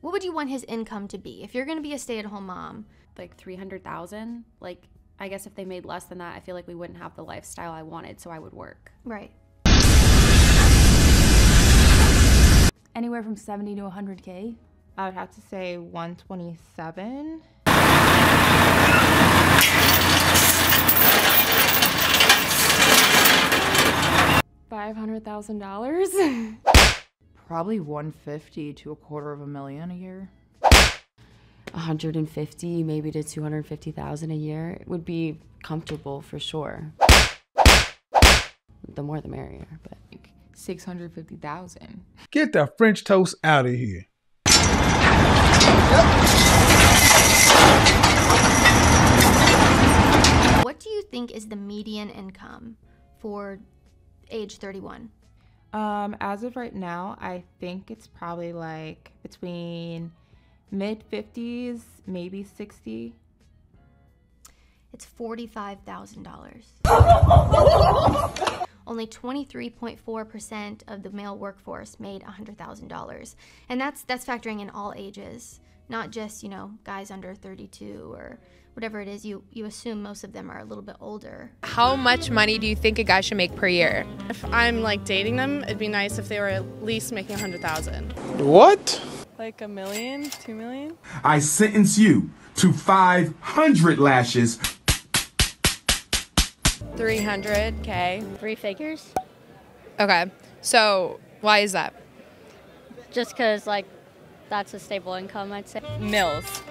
What would you want his income to be if you're going to be a stay-at-home mom? Like 300,000. Like, I guess if they made less than that, I feel like we wouldn't have the lifestyle I wanted, so I would work. Right. Anywhere from 70 to 100K. I would have to say 127. $500,000. Probably 150 to $250,000 a year. 150, maybe to 250,000 a year would be comfortable for sure. The more the merrier, but 650,000. Get the French toast out of here. What do you think is the median income for age 31? As of right now, I think it's probably like between mid-50s, maybe 60. It's $45,000. Only 23.4% of the male workforce made $100,000. And that's factoring in all ages, not just, you know, guys under 32 or whatever it is. You assume most of them are a little bit older. How much money do you think a guy should make per year? If I'm like dating them, it'd be nice if they were at least making 100,000. What? Like $1 million, $2 million? I sentence you to 500 lashes. 300K. 3 figures. Okay, so why is that? Just because, like, that's a stable income, I'd say. Millions.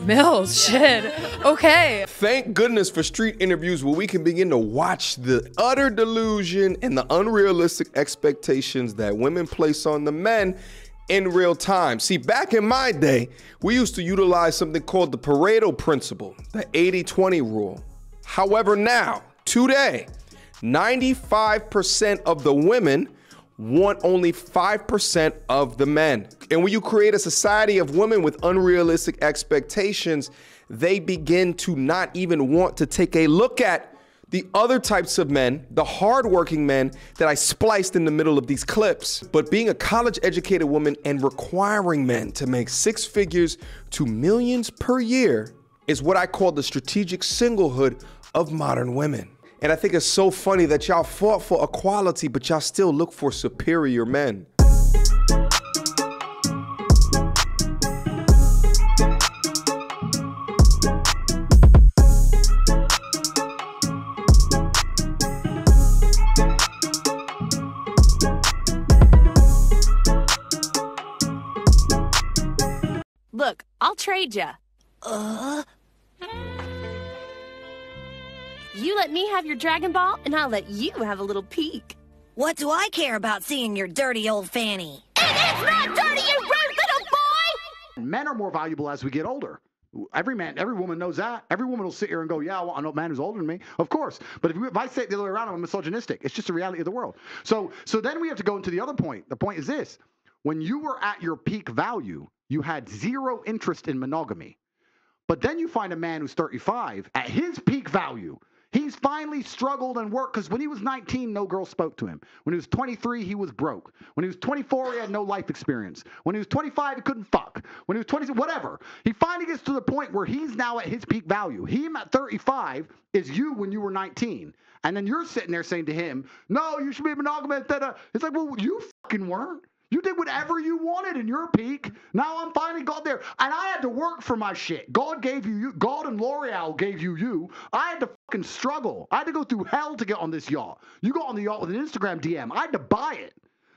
Mills, shit. Okay. Thank goodness for street interviews where we can begin to watch the utter delusion and the unrealistic expectations that women place on the men in real time. See, back in my day, we used to utilize something called the Pareto principle, the 80-20 rule. However, now, today, 95% of the women want only 5% of the men. And when you create a society of women with unrealistic expectations, they begin to not even want to take a look at the other types of men, the hardworking men that I spliced in the middle of these clips. But being a college-educated woman and requiring men to make 6 figures to millions per year is what I call the strategic singlehood of modern women. And I think it's so funny that y'all fought for equality, but y'all still look for superior men. Look, I'll trade ya. You let me have your Dragon Ball, and I'll let you have a little peek. What do I care about seeing your dirty old fanny? It is not dirty, you rude little boy! Men are more valuable as we get older. Every woman knows that. Every woman will sit here and go, yeah, I want a man who's older than me. Of course. But if I say it the other way around, I'm misogynistic. It's just the reality of the world. So then we have to go into the other point. The point is this. When you were at your peak value, you had zero interest in monogamy. But then you find a man who's 35 at his peak value. He's finally struggled and worked because when he was 19, no girl spoke to him. When he was 23, he was broke. When he was 24, he had no life experience. When he was 25, he couldn't fuck. When he was 20, whatever. He finally gets to the point where he's now at his peak value. Him at 35 is you when you were 19. And then you're sitting there saying to him, no, you should be monogamous. It's like, well, you fucking weren't. You did whatever you wanted in your peak. Now I'm finally got there. And I had to work for my shit. God gave you. God and L'Oreal gave you. I had to fucking struggle. I had to go through hell to get on this yacht. You got on the yacht with an Instagram DM. I had to buy it.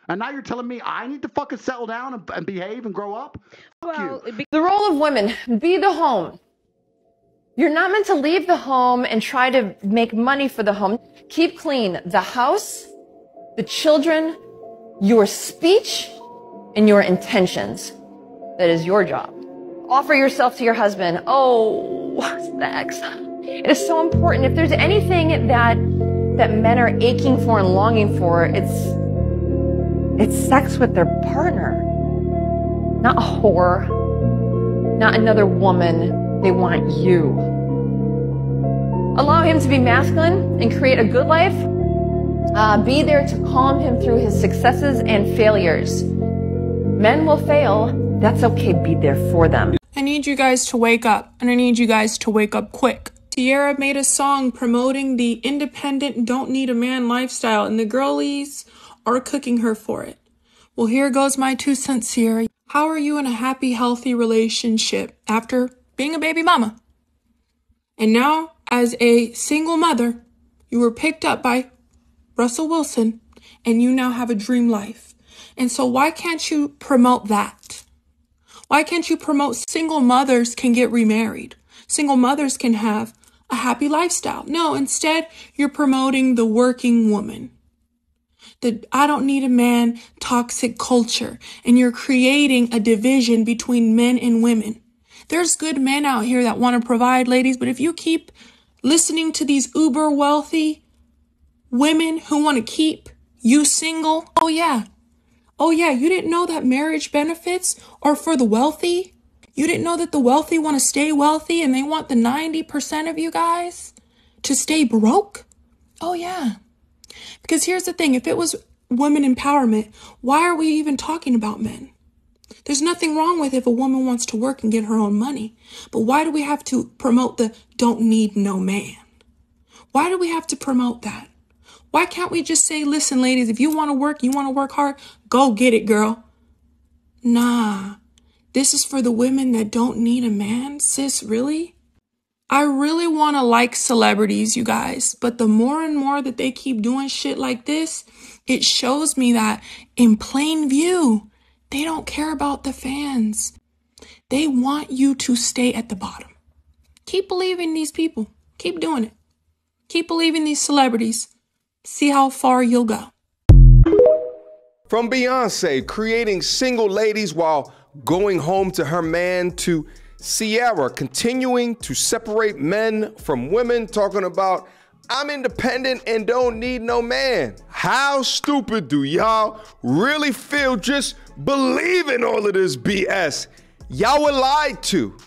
And now you're telling me I need to fucking settle down and behave and grow up? Fuck you. The role of women, be the home. You're not meant to leave the home and try to make money for the home. Keep clean the house, the children, your speech, and your intentions. That is your job. Offer yourself to your husband. Oh, sex. It is so important. If there's anything that men are aching for and longing for, it's sex with their partner. Not a whore, not another woman. They want you. Allow him to be masculine and create a good life. Be there to calm him through his successes and failures. Men will fail, That's okay. Be there for them. I need you guys to wake up, and I need you guys to wake up quick. Tierra made a song promoting the independent, don't need a man lifestyle, and the girlies are cooking her for it. Well, here goes my 2 cents, Tierra. How are you in a happy, healthy relationship after being a baby mama? And now, as a single mother, you were picked up by Russell Wilson, and you now have a dream life. And so why can't you promote that? Why can't you promote single mothers can get remarried? Single mothers can have a happy lifestyle. No, instead, you're promoting the working woman. The I don't need a man toxic culture. And you're creating a division between men and women. There's good men out here that want to provide, ladies, but if you keep listening to these uber wealthy women who want to keep you single, oh yeah, you didn't know that marriage benefits are for the wealthy? You didn't know that the wealthy want to stay wealthy and they want the 90% of you guys to stay broke? Oh yeah. Because here's the thing, if it was women empowerment, why are we even talking about men? There's nothing wrong with if a woman wants to work and get her own money. But why do we have to promote the don't need no man? Why do we have to promote that? Why can't we just say, listen, ladies, if you want to work hard, go get it, girl. Nah, this is for the women that don't need a man, sis, really? I really want to like celebrities, you guys, but the more and more that they keep doing shit like this, it shows me that in plain view, they don't care about the fans. They want you to stay at the bottom. Keep believing these people. Keep doing it. Keep believing these celebrities. See how far you'll go. From Beyonce creating single ladies while going home to her man, to Ciara continuing to separate men from women, talking about I'm independent and don't need no man. How stupid do y'all really feel just believing all of this BS? Y'all were lied to.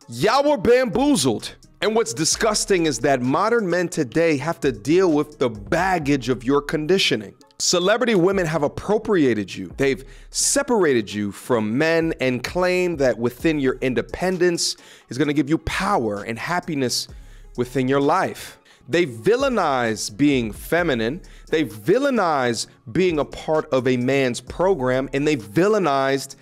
Y'all were bamboozled. And what's disgusting is that modern men today have to deal with the baggage of your conditioning. Celebrity women have appropriated you. They've separated you from men and claim that within your independence is going to give you power and happiness within your life. They villainize being feminine. They villainize being a part of a man's program, and they villainized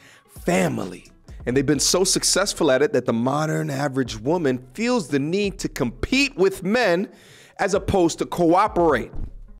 family. And they've been so successful at it that the modern average woman feels the need to compete with men as opposed to cooperate.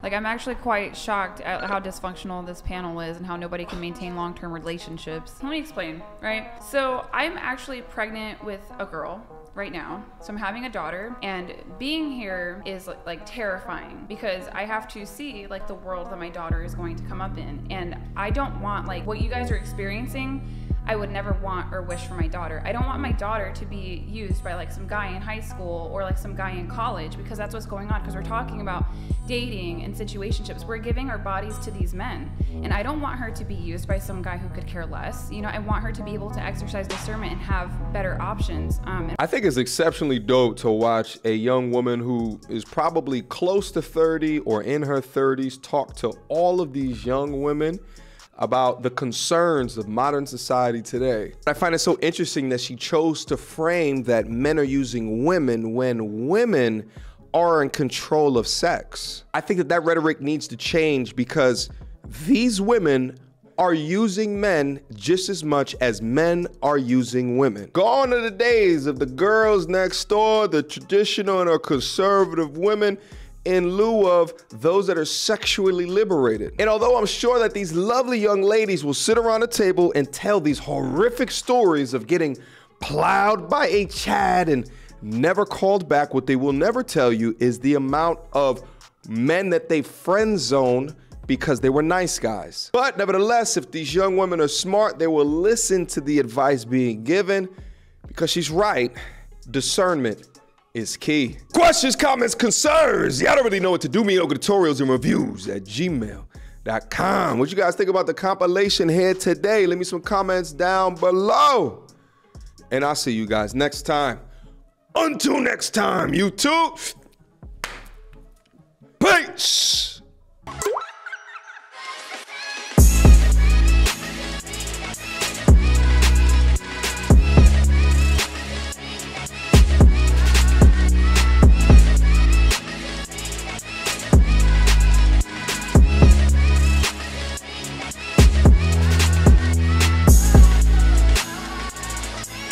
Like, I'm actually quite shocked at how dysfunctional this panel is and how nobody can maintain long-term relationships. Let me explain, right? So I'm actually pregnant with a girl right now. So I'm having a daughter, and being here is like terrifying because I have to see like the world that my daughter is going to come up in. And I don't want like what you guys are experiencing. I would never want or wish for my daughter. I don't want my daughter to be used by like some guy in high school or like some guy in college, because that's what's going on, because we're talking about dating and situationships. We're giving our bodies to these men, and I don't want her to be used by some guy who could care less. You know, I want her to be able to exercise discernment and have better options. I think it's exceptionally dope to watch a young woman who is probably close to 30 or in her 30s talk to all of these young women about the concerns of modern society today. I find it so interesting that she chose to frame that men are using women when women are in control of sex. I think that rhetoric needs to change, because these women are using men just as much as men are using women. Gone are the days of the girls next door, the traditional and or conservative women, in lieu of those that are sexually liberated. And although I'm sure that these lovely young ladies will sit around a table and tell these horrific stories of getting plowed by a Chad and never called back, what they will never tell you is the amount of men that they friend zone because they were nice guys. But nevertheless, if these young women are smart, they will listen to the advice being given, because she's right. Discernment is key. Questions, comments, concerns. Y'all don't really know what to do. Mediocre tutorials and reviews at gmail.com. What you guys think about the compilation here today? Leave me some comments down below. And I'll see you guys next time. Until next time, YouTube. Peace.